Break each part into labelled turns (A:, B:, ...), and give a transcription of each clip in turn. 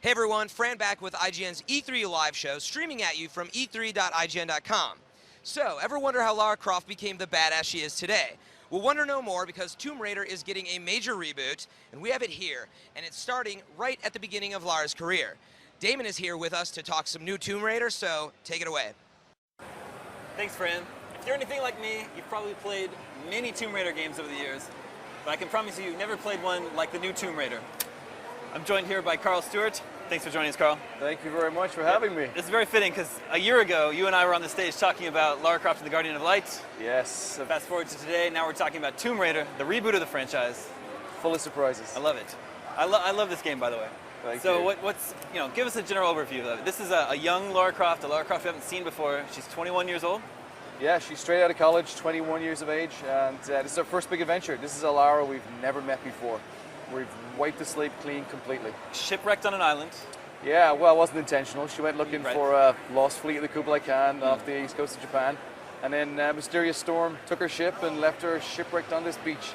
A: Hey everyone, Fran back with IGN's E3 live show, streaming at you from e3.ign.com. So, ever wonder how Lara Croft became the badass she is today? We'll wonder no more because Tomb Raider is getting a major reboot, and we have it here, and it's starting right at the beginning of Lara's career. Damon is here with us to talk some new Tomb Raider, so take it away.
B: Thanks, Fran. If you're anything like me, you've probably played many Tomb Raider games over the years, but I can promise you've never played one like the new Tomb Raider. I'm joined here by Carl Stewart. Thanks for joining us, Carl.
C: Thank you very much for having me.
B: This is very fitting because a year ago, you and I were on the stage talking about Lara Croft and the Guardian of Light.
C: Yes.
B: Fast forward to today, now we're talking about Tomb Raider, the reboot of the franchise.
C: Full of surprises.
B: I love it. I love this game, by the way.
C: Thank
B: so
C: you.
B: what's, give us a general overview of it. This is a young Lara Croft, a Lara Croft we haven't seen before. She's 21 years old.
C: Yeah, she's straight out of college, 21 years of age, and this is our first big adventure. This is a Lara we've never met before. We've wiped the slate clean completely.
B: Shipwrecked on an island.
C: Yeah, well, it wasn't intentional. She went looking
B: Right.
C: for a lost fleet of the Kublai Khan off the east coast of Japan, and then a mysterious storm took her ship and left her shipwrecked on this beach.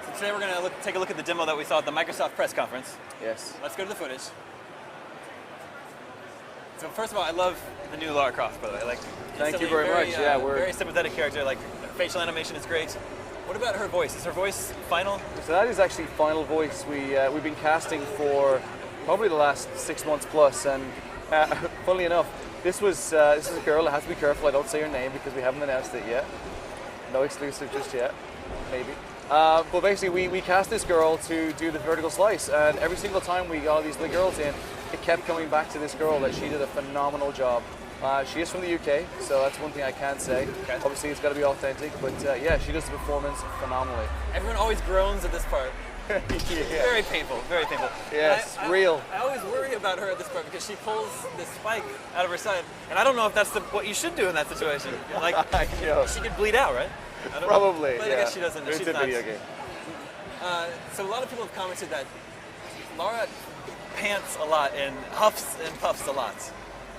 B: So today we're going to take a look at the demo that we saw at the Microsoft press conference.
C: Yes.
B: Let's go to the footage. So first of all, I love the new Lara Croft, by the way.
C: Thank you
B: instantly
C: very much. Yeah, we're
B: very sympathetic character. Like, her facial animation is great. What about her voice? Is her voice final?
C: So that is actually final voice. We've been casting for probably the last 6 months plus, and funnily enough, this is a girl. I have to be careful I don't say her name because we haven't announced it yet. No exclusive just yet, maybe. But basically, we cast this girl to do the vertical slice, and every single time we got all these little girls in, it kept coming back to this girl that she did a phenomenal job. She is from the UK, so that's one thing I can say.
B: Okay.
C: Obviously, it's got to be authentic, but yeah, she does the performance phenomenally.
B: Everyone always groans at this part.
C: Yeah.
B: Very painful, very painful.
C: Yes,
B: And
C: real.
B: I always worry about her at this part because she pulls this spike out of her side, and I don't know if that's what you should do in that situation. Like,
C: I know.
B: she could bleed out, right? I don't
C: Probably,
B: know. But
C: yeah.
B: I guess she doesn't.
C: It's
B: She's
C: a
B: not.
C: video game.
B: So a lot of people have commented that Lara pants a lot and huffs and puffs a lot.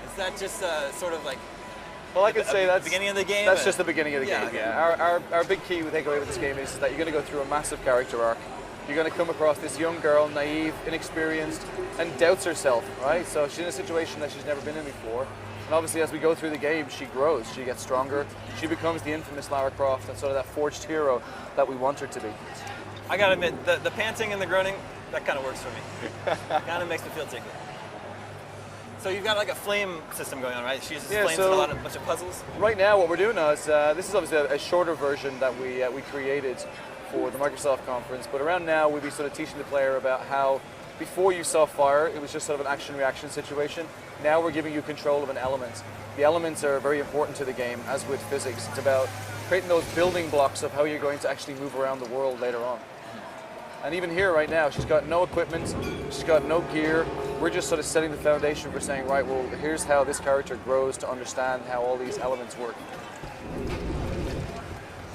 B: Is that just sort of like
C: Well, I could say
B: the
C: that's
B: beginning of the game?
C: That's just the beginning of the
B: Yeah,
C: game.
B: okay.
C: Yeah. Our big key we take away with this game is that you're going to go through a massive character arc. You're going to come across this young girl, naive, inexperienced, and doubts herself. Right? So she's in a situation that she's never been in before. And obviously, as we go through the game, she grows. She gets stronger. She becomes the infamous Lara Croft and sort of that forged hero that we want her to be.
B: I gotta admit, the panting and the groaning, that kind of works for me. Kind of makes me feel tingly. So you've got like a flame system going on, right? She uses flames in a bunch of puzzles.
C: Right now, what we're doing now is this is obviously a shorter version that we created for the Microsoft conference. But around now, we'll be sort of teaching the player about how before you saw fire, it was just sort of an action-reaction situation. Now we're giving you control of an element. The elements are very important to the game, as with physics. It's about creating those building blocks of how you're going to actually move around the world later on. And even here right now, she's got no equipment, she's got no gear. We're just sort of setting the foundation for saying, right, well, here's how this character grows to understand how all these elements work.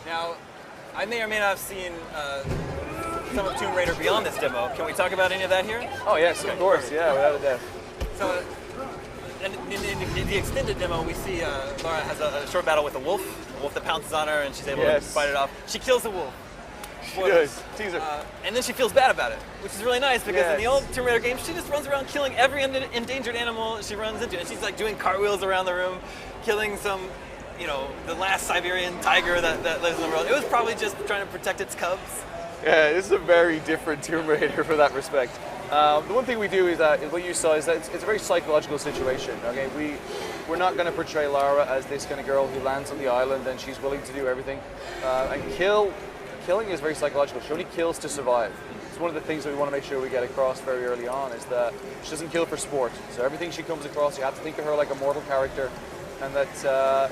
B: Now, I may or may not have seen some of Tomb Raider beyond this demo. Can we talk about any of that here?
C: Oh yes, of course, yeah, without a doubt.
B: So, and in the extended demo, we see Lara has a short battle with a wolf that pounces on her, and she's able to fight it off. She kills the wolf.
C: She does. Teaser.
B: And then she feels bad about it, which is really nice because in the old Tomb Raider games, she just runs around killing every endangered animal she runs into. And she's like doing cartwheels around the room, killing some, the last Siberian tiger that lives in the world. It was probably just trying to protect its cubs.
C: Yeah, this is a very different Tomb Raider for that respect. The one thing we do is that what you saw is that it's a very psychological situation. Okay, we're not going to portray Lara as this kind of girl who lands on the island and she's willing to do everything. And killing is very psychological. She only kills to survive. It's one of the things that we want to make sure we get across very early on is that she doesn't kill for sport. So everything she comes across, you have to think of her like a mortal character, and that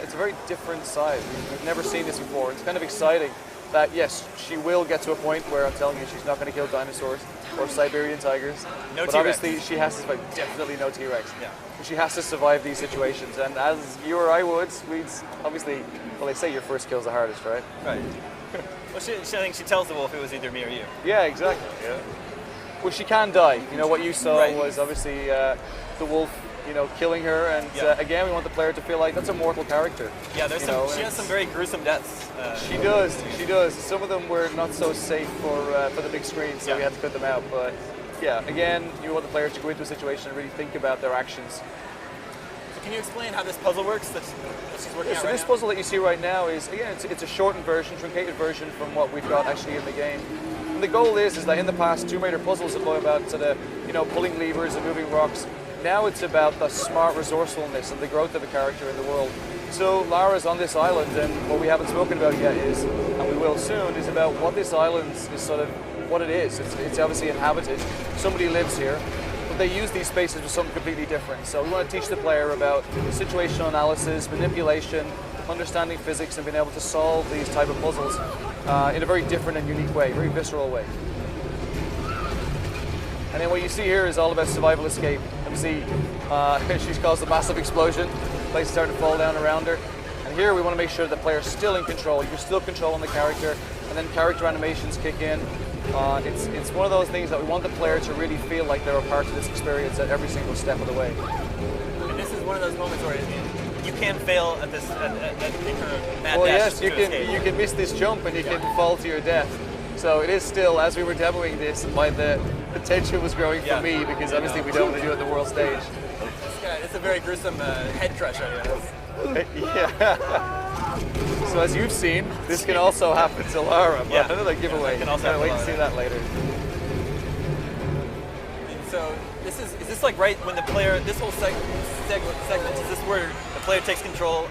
C: it's a very different side. We've never seen this before. It's kind of exciting that yes, she will get to a point where I'm telling you she's not going to kill dinosaurs or Siberian tigers.
B: No
C: but
B: T-Rex.
C: obviously she has to survive. Definitely no T-Rex.
B: Yeah.
C: She has to survive these situations, and as you or I would, we'd obviously, well, they say your first kill's the hardest, right?
B: Right. Well, I think she tells the wolf it was either me or you.
C: Yeah, exactly. Yeah. Well, she can die. What you saw was obviously the wolf, killing her, and again, we want the player to feel like that's a mortal character.
B: Yeah, she has some very gruesome deaths.
C: She does. Some of them were not so safe for the big screen, so we had to cut them out. But yeah, again, you want the players to go into a situation and really think about their actions.
B: So can you explain how this puzzle works that she's working
C: Yeah,
B: out
C: so
B: right
C: this
B: now?
C: puzzle that you see right now is, again, it's a shortened version, truncated version from what we've got actually in the game. And the goal is that in the past, Tomb Raider puzzles have been about sort of, pulling levers and moving rocks. Now it's about the smart resourcefulness and the growth of a character in the world. So Lara's on this island, and what we haven't spoken about yet is, and we will soon, is about what this island is sort of, what it is. It's obviously inhabited. Somebody lives here, but they use these spaces for something completely different. So we want to teach the player about situational analysis, manipulation, understanding physics, and being able to solve these type of puzzles in a very different and unique way, very visceral way. And then what you see here is all about survival escape. You see, she's caused a massive explosion. The place is starting to fall down around her. And here we want to make sure the player's still in control. You're still controlling the character, and then character animations kick in. It's one of those things that we want the player to really feel like they're a part of this experience at every single step of the way.
B: And this is one of those moments where you can fail at this at her mad
C: Well,
B: dash
C: yes, you
B: to
C: can
B: escape.
C: you can miss this jump and you can fall to your death. So it is still, as we were demoing this, why the tension was growing for me, because obviously we don't want to do it at the world stage.
B: It's a very gruesome head crush idea.
C: Yeah. So as you've seen, this can also happen to Lara. But
B: Yeah.
C: another giveaway.
B: Can also
C: Can't
B: happen
C: wait
B: to
C: to see
B: Lara.
C: that later.
B: And so is this like right when the player, this whole segment, is this where the player takes control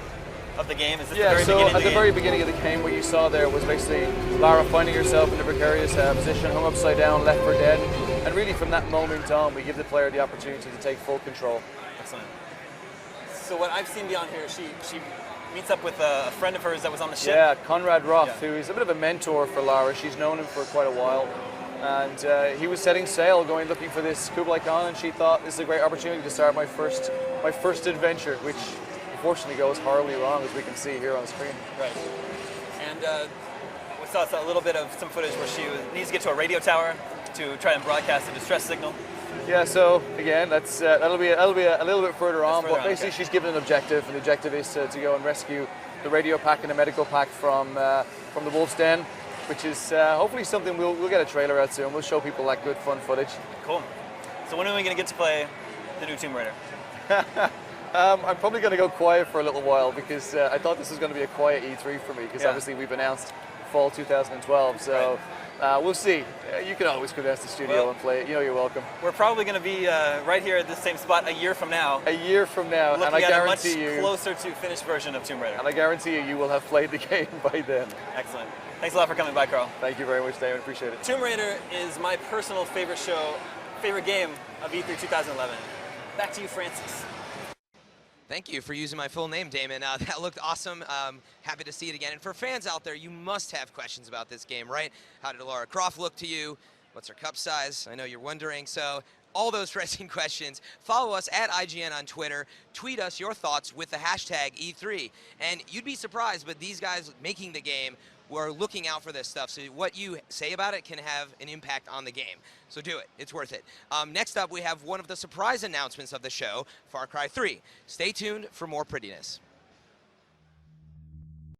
B: of the game? Is this the very
C: so
B: beginning
C: at
B: of the
C: the
B: game?
C: very beginning of the game, what you saw there was basically Lara finding herself in a precarious position, hung upside down, left for dead. And really from that moment on, we give the player the opportunity to take full control.
B: Excellent. So what I've seen beyond here, she meets up with a friend of hers that was on the ship.
C: Yeah, Conrad Roth, who is a bit of a mentor for Lara. She's known him for quite a while. And he was setting sail, going looking for this Kublai Khan, and she thought this is a great opportunity to start my first adventure, which unfortunately goes horribly wrong, as we can see here on screen.
B: Right. And we saw a little bit of some footage where she needs to get to a radio tower to try and broadcast a distress signal.
C: Yeah, so again, that'll be a little bit further on, but basically
B: okay.
C: she's given an objective, and the objective is to go and rescue the radio pack and the medical pack from the Wolf's Den, which is hopefully something we'll get a trailer out soon. We'll show people that good fun footage.
B: Cool. So when are we going to get to play the new Tomb Raider?
C: I'm probably going to go quiet for a little while, because I thought this was going to be a quiet E3 for me, because obviously we've announced fall 2012, so we'll see. You can always come down to the studio and play it. You know, you're welcome.
B: We're probably going to be right here at the same spot a year from now.
C: A year from now, and I guarantee you,
B: a much closer to finished version of Tomb Raider.
C: And I guarantee you will have played the game by then.
B: Excellent. Thanks a lot for coming by, Carl.
C: Thank you very much, Damon. Appreciate it.
B: Tomb Raider is my personal favorite game of E3 2011. Back to you, Francis.
A: Thank you for using my full name, Damon. That looked awesome. Happy to see it again. And for fans out there, you must have questions about this game, right? How did Lara Croft look to you? What's her cup size? I know you're wondering. So all those pressing questions, follow us at IGN on Twitter. Tweet us your thoughts with the hashtag E3. And you'd be surprised, but these guys making the game were looking out for this stuff. So what you say about it can have an impact on the game. So do it. It's worth it. Next up, we have one of the surprise announcements of the show, Far Cry 3. Stay tuned for more prettiness.